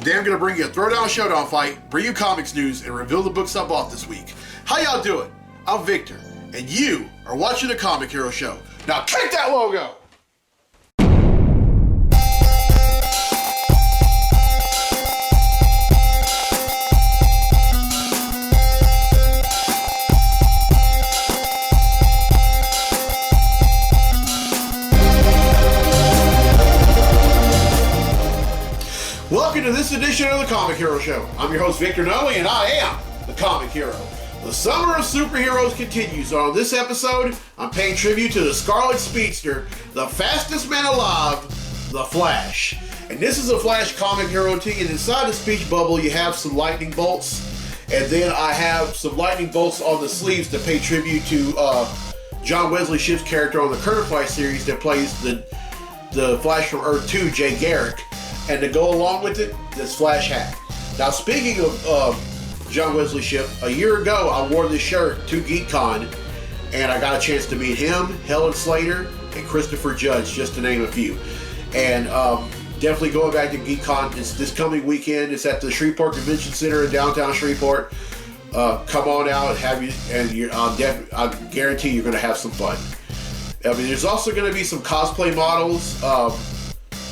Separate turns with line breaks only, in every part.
Today I'm going to bring you a Throwdown Showdown fight, bring you comics news, and reveal the books I bought this week. How y'all doing? I'm Victor, and you are watching the Comic Hero Show. Now kick that logo! Welcome to this edition of the Comic Hero Show. I'm your host, Victor Noe, and I am the Comic Hero. The summer of superheroes continues. On this episode, I'm paying tribute to the Scarlet Speedster, the fastest man alive, the Flash. And this is a Flash comic hero tee, and inside the speech bubble you have some lightning bolts, and then I have some lightning bolts on the sleeves to pay tribute to John Wesley Shipp's character on the Current Flash series that plays the Flash from Earth 2, Jay Garrick. And to go along with it, this Flash hat. Now, speaking of John Wesley Shipp, a year ago I wore this shirt to GeekCon, and I got a chance to meet him, Helen Slater, and Christopher Judge, just to name a few. And definitely going back to GeekCon. It's this coming weekend. It's at the Shreveport Convention Center in downtown Shreveport. Come on out, I guarantee you're going to have some fun. I mean, there's also going to be some cosplay models.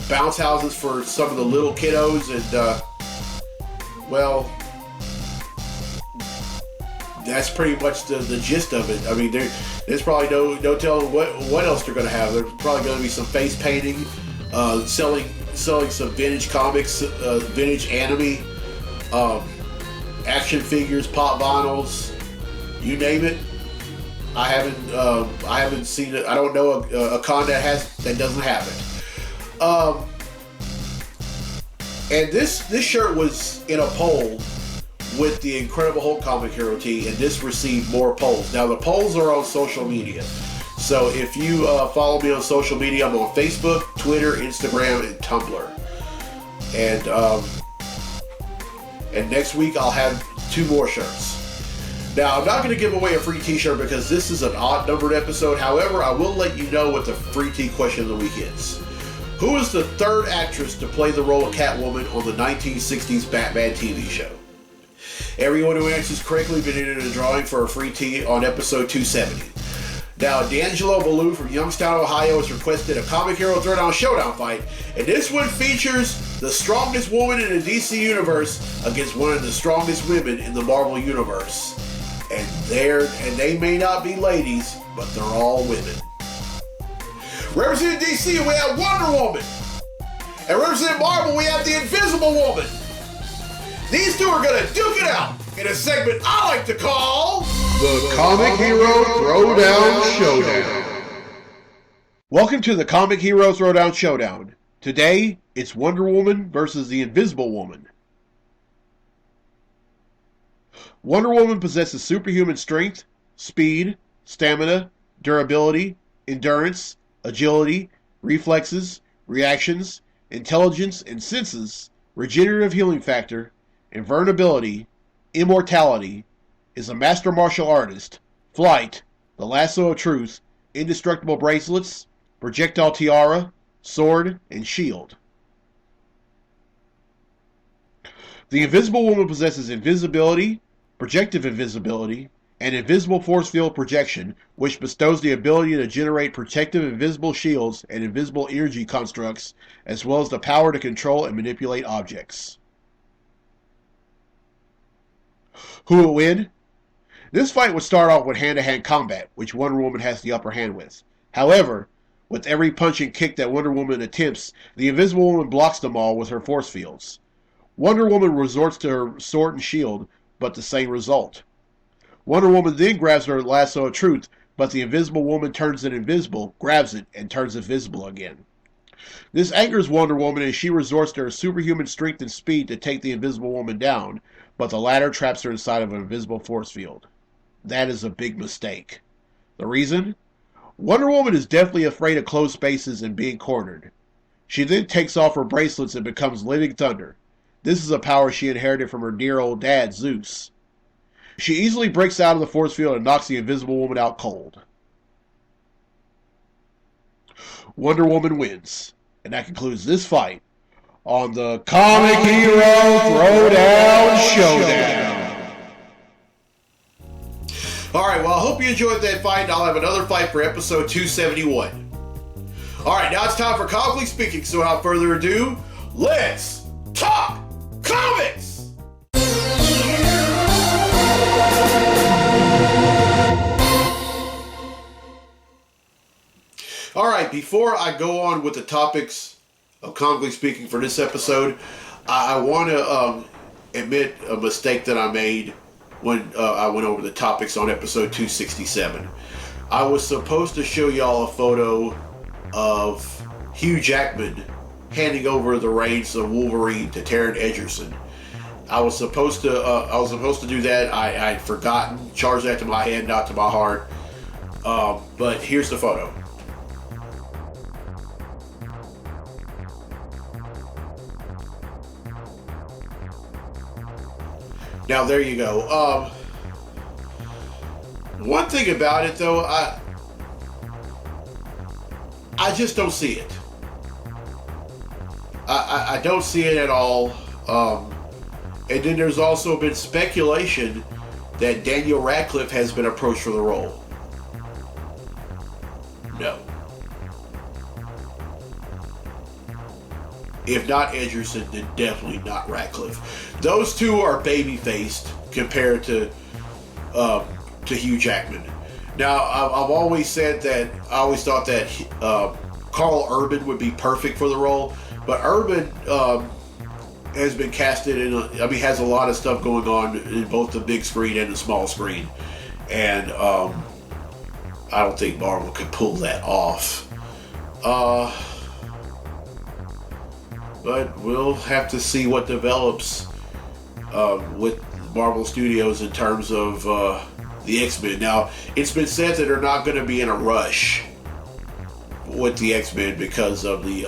Bounce houses for some of the little kiddos, and well, that's pretty much the gist of it. I mean, there's probably no telling what else they're going to have. There's probably going to be some face painting, selling some vintage comics, vintage anime, action figures, pop vinyls, you name it. I haven't seen it. I don't know a con that doesn't have it. And this shirt was in a poll with the Incredible Hulk comic hero tee, and this received more polls. Now the polls are on social media, so if you follow me on social media, I'm on Facebook, Twitter, Instagram, and Tumblr. And next week I'll have 2 more shirts. Now I'm not going to give away a free t-shirt because this is an odd numbered episode. However, I will let you know what the free tee question of the week is. Who is the third actress to play the role of Catwoman on the 1960s Batman TV show? Everyone who answers correctly will be entered in a drawing for a free tee on episode 270. Now, D'Angelo Ballou from Youngstown, Ohio has requested a Comic Hero Throwdown Showdown fight, and this one features the strongest woman in the DC Universe against one of the strongest women in the Marvel Universe. And they may not be ladies, but they're all women. Representing DC, we have Wonder Woman. And representing Marvel, we have the Invisible Woman. These two are going to duke it out in a segment I like to call the Comic Hero Throwdown Showdown. Welcome to the Comic Hero Throwdown Showdown. Today, it's Wonder Woman versus the Invisible Woman. Wonder Woman possesses superhuman strength, speed, stamina, durability, endurance, agility, reflexes, reactions, intelligence and senses, regenerative healing factor, invulnerability, immortality, is a master martial artist, flight, the lasso of truth, indestructible bracelets, projectile tiara, sword, and shield. The Invisible Woman possesses invisibility, projective invisibility, and invisible force field projection, which bestows the ability to generate protective invisible shields and invisible energy constructs, as well as the power to control and manipulate objects. Who will win? This fight would start off with hand-to-hand combat, which Wonder Woman has the upper hand with. However, with every punch and kick that Wonder Woman attempts, the Invisible Woman blocks them all with her force fields. Wonder Woman resorts to her sword and shield, but the same result. Wonder Woman then grabs her lasso of truth, but the Invisible Woman turns it invisible, grabs it, and turns it visible again. This angers Wonder Woman and she resorts to her superhuman strength and speed to take the Invisible Woman down, but the latter traps her inside of an invisible force field. That is a big mistake. The reason? Wonder Woman is definitely afraid of closed spaces and being cornered. She then takes off her bracelets and becomes living thunder. This is a power she inherited from her dear old dad, Zeus. She easily breaks out of the force field and knocks the Invisible Woman out cold. Wonder Woman wins, and that concludes this fight. on the Comic Hero Throwdown Showdown. Alright, well, I hope you enjoyed that fight. I'll have another fight for episode 271. Alright, now it's time for Comically Speaking, so without further ado, let's talk comics! Alright, before I go on with the topics of Comically Speaking for this episode, I want to admit a mistake that I made when I went over the topics on episode 267. I was supposed to show y'all a photo of Hugh Jackman handing over the reins of Wolverine to Taron Egerton. I was supposed to do that. I'd forgotten, charged that to my head, not to my heart. But here's the photo. Now there you go. One thing about it though, I just don't see it. I don't see it at all. And then there's also been speculation that Daniel Radcliffe has been approached for the role. No. If not Egerton, then definitely not Radcliffe. Those two are baby-faced compared to Hugh Jackman. Now, I've always said that I always thought that Carl Urban would be perfect for the role, but Urban has been casted in. Has a lot of stuff going on in both the big screen and the small screen, and I don't think Marvel could pull that off. But we'll have to see what develops with Marvel Studios in terms of the X-Men. Now, it's been said that they're not going to be in a rush with the X-Men because of the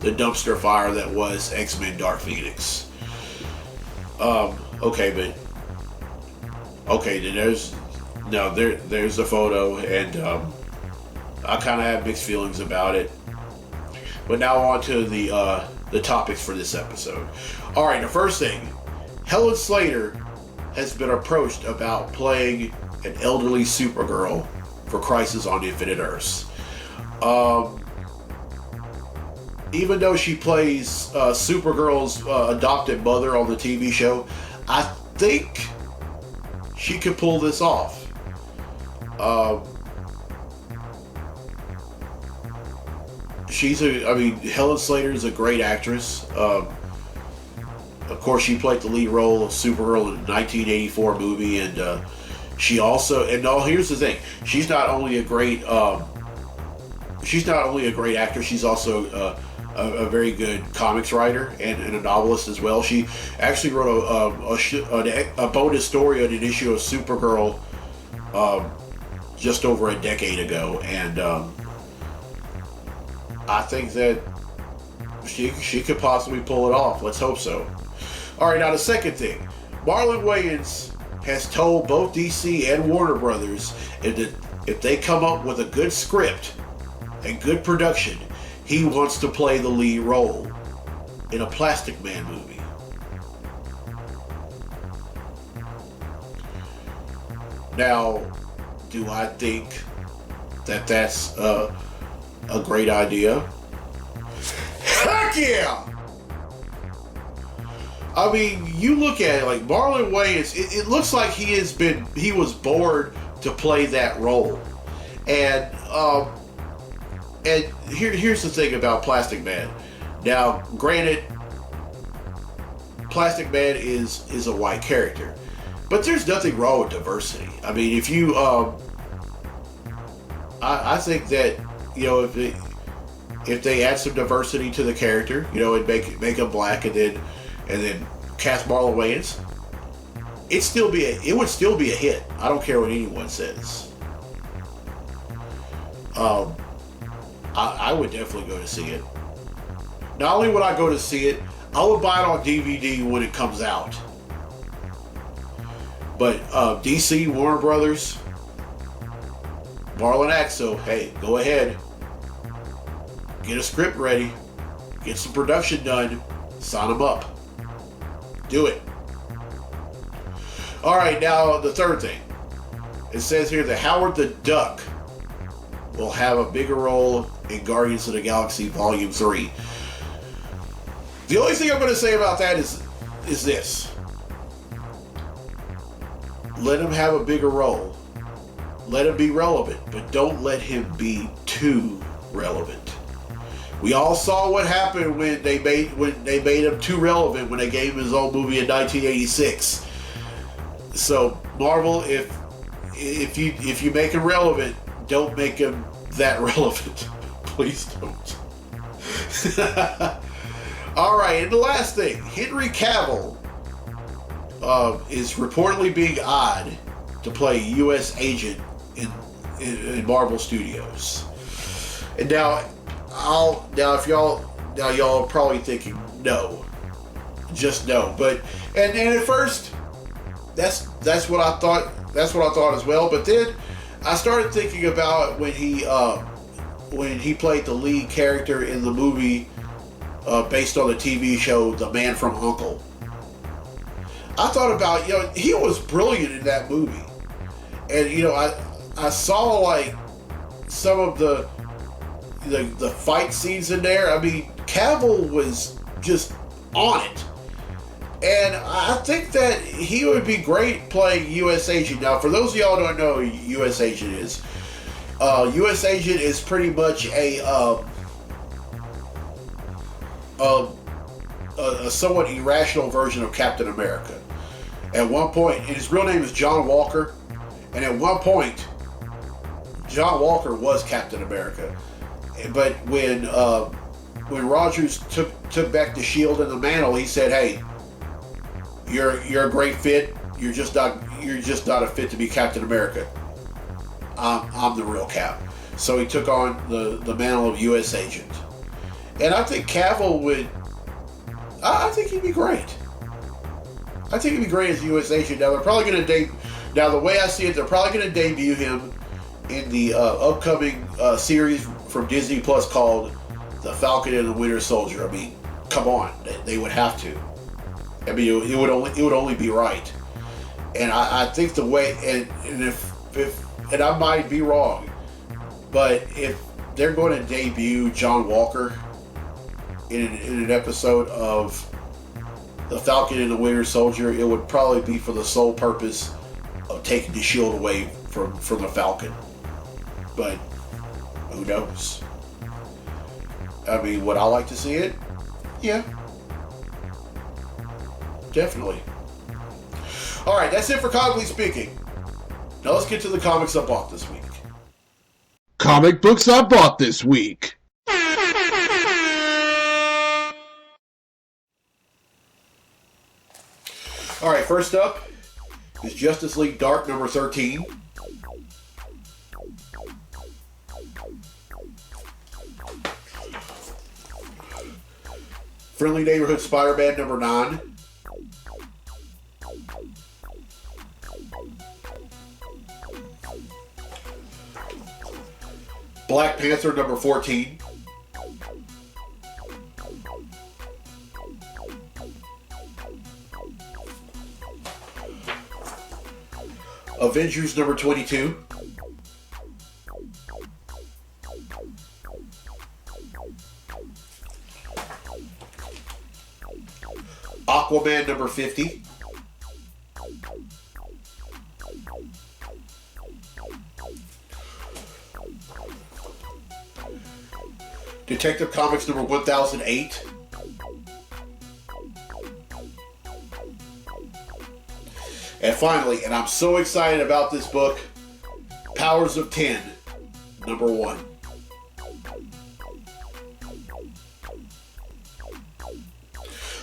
dumpster fire that was X-Men Dark Phoenix. Then there's the photo, and I kind of have mixed feelings about it. But now on to the topics for this episode. Alright, the first thing, Helen Slater has been approached about playing an elderly Supergirl for Crisis on Infinite Earths. Even though she plays Supergirl's adopted mother on the TV show, I think she could pull this off. Helen Slater is a great actress. Of course, she played the lead role of Supergirl in the 1984 movie, and she also. And here's the thing: she's not only a great actor. She's also a very good comics writer and a novelist as well. She actually wrote a bonus story on an issue of Supergirl just over a decade ago, and I think that she could possibly pull it off. Let's hope so. Alright, now the second thing. Marlon Wayans has told both DC and Warner Brothers if they come up with a good script and good production, he wants to play the lead role in a Plastic Man movie. Now, do I think that that's a great idea? Heck yeah! You look at it, like Marlon Wayans, it looks like he was bored to play that role. And here's the thing about Plastic Man. Now, granted, Plastic Man is a white character, but there's nothing wrong with diversity. If you, I think that, if they add some diversity to the character, and make him black, and then cast Marlon Wayans, it would still be a hit. I don't care what anyone says. I would definitely go to see it. Not only would I go to see it, I would buy it on DVD when it comes out. But DC, Warner Brothers, Marlon Axel, hey, go ahead. Get a script ready. Get some production done. And then cast Marlon Wayans. It still be a hit. I don't care what anyone says. Sign him up. Do it. All right, now the third thing. It says here that Howard the Duck will have a bigger role in Guardians of the Galaxy Volume 3. The only thing I'm going to say about that is this. Let him have a bigger role. Let him be relevant, but don't let him be too relevant. We all saw what happened when they made him too relevant when they gave him his own movie in 1986. So Marvel, if you make him relevant, don't make him that relevant. Please don't. All right, and the last thing, Henry Cavill is reportedly being eyed to play U.S. agent in Marvel Studios. And now y'all are probably thinking no, just no. But and at first, that's what I thought. That's what I thought as well. But then I started thinking about when he played the lead character in the movie based on the TV show The Man from U.N.C.L.E. I thought about, he was brilliant in that movie. And, I saw, like, some of the fight scenes in there. I mean, Cavill was just on it. And I think that he would be great playing U.S. Agent. Now, for those of y'all who don't know who U.S. Agent is, U.S. Agent is pretty much a somewhat irrational version of Captain America. At one point, and his real name is John Walker, and at one point, John Walker was Captain America. But when Rogers took back the shield and the mantle, he said, "Hey, you're a great fit. You're just not a fit to be Captain America. I'm the real Cap." So he took on the mantle of U.S. Agent, and I think Cavill would. I think he'd be great. I think he'd be great as U.S. Agent. Now they're probably going to Now the way I see it, they're probably going to debut him in the upcoming series from Disney Plus called The Falcon and the Winter Soldier. I mean, come on, they would have to. I mean, it would only be right. And I think the way and if I might be wrong, but if they're going to debut John Walker in an episode of The Falcon and the Winter Soldier, it would probably be for the sole purpose of taking the shield away from the Falcon. But who knows? I mean, would I like to see it? Yeah. Definitely. Alright, that's it for Comically Speaking. Now let's get to the comics I bought this week.
Comic books I bought this week.
Alright, first up is Justice League Dark number 13. Friendly Neighborhood Spider-Man number 9. Black Panther number 14. Avengers number 22. Aquaman number 50. Detective Comics number 1008. And finally, and I'm so excited about this book, Powers of 10, number 1.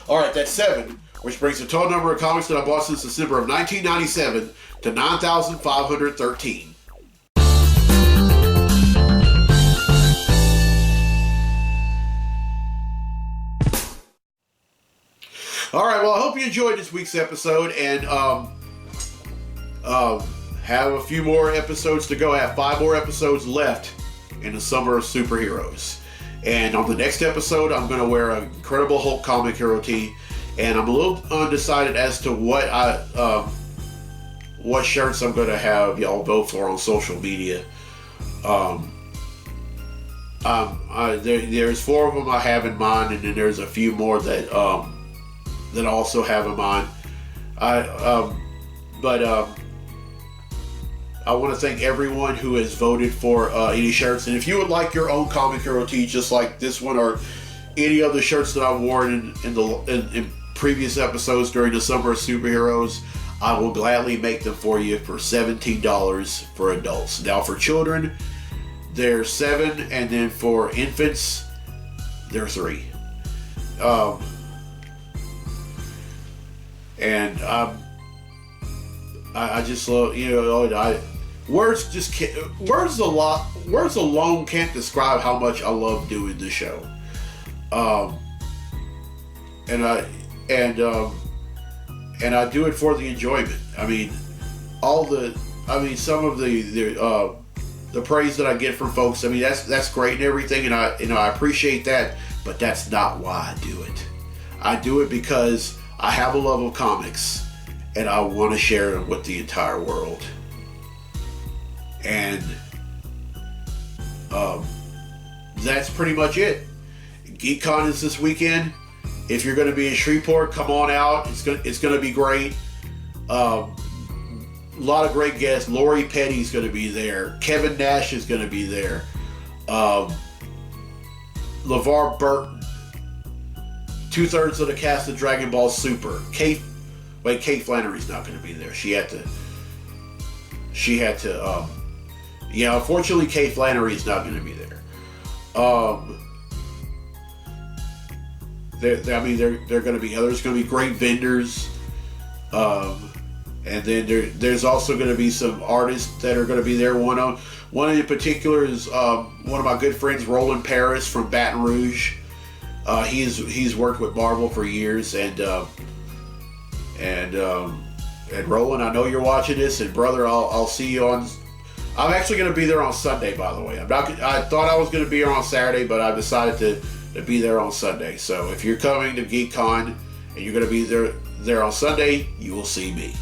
Alright, that's 7, which brings the total number of comics that I bought since December of 1997 to 9,513. Alright, well, I hope you enjoyed this week's episode, and have a few more episodes to go. I have 5 more episodes left in the Summer of Superheroes. And on the next episode, I'm going to wear an Incredible Hulk comic hero tee. And I'm a little undecided as to what shirts I'm going to have y'all vote for on social media. There's 4 of them I have in mind, and then there's a few more that I also have in mind. I want to thank everyone who has voted for any shirts. And if you would like your own comic hero tee, just like this one or any other shirts that I've worn in previous episodes during the Summer of Superheroes, I will gladly make them for you for $17 for adults. Now for children, they're $7, and then for infants, they're $3. And I just love, words alone can't describe how much I love doing this show. And I do it for the enjoyment. I mean, some of the praise that I get from folks, I mean, that's great and everything, and I appreciate that, but that's not why I do it. I do it because I have a love of comics, and I want to share them with the entire world. And that's pretty much it. GeekCon is this weekend. If you're going to be in Shreveport, come on out. It's going to be great. A lot of great guests. Lori Petty's going to be there. Kevin Nash is going to be there. LeVar Burton. 2/3 of the cast of Dragon Ball Super. Kate Flannery's not going to be there. She had to. Unfortunately, Kate Flannery's not going to be there. They're going to be. There's going to be great vendors. And then there's also going to be some artists that are going to be there. One in particular is one of my good friends, Roland Paris from Baton Rouge. He's worked with Marvel for years, and Roland, I know you're watching this, and brother, I'll see you on. I'm actually going to be there on Sunday, by the way. I thought I was going to be here on Saturday, but I decided to be there on Sunday. So if you're coming to GeekCon and you're going to be there on Sunday, you will see me.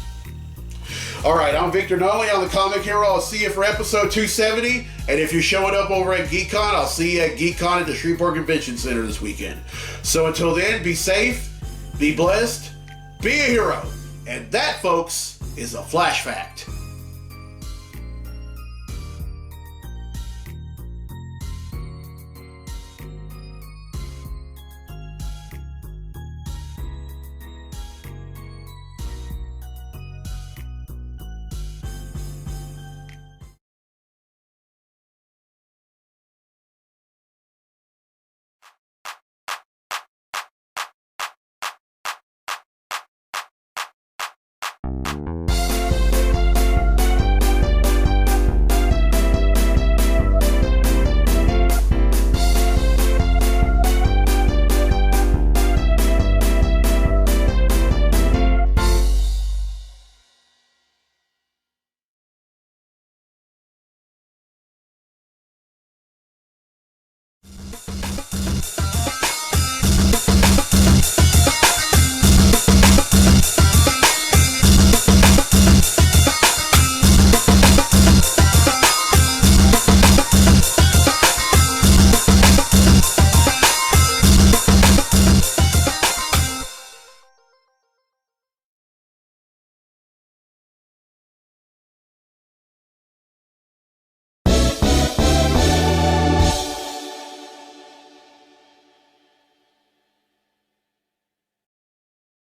All right, I'm Victor Nolly. I'm the Comic Hero. I'll see you for episode 270. And if you're showing up over at GeekCon, I'll see you at GeekCon at the Shreveport Convention Center this weekend. So until then, be safe, be blessed, be a hero. And that, folks, is a flash fact.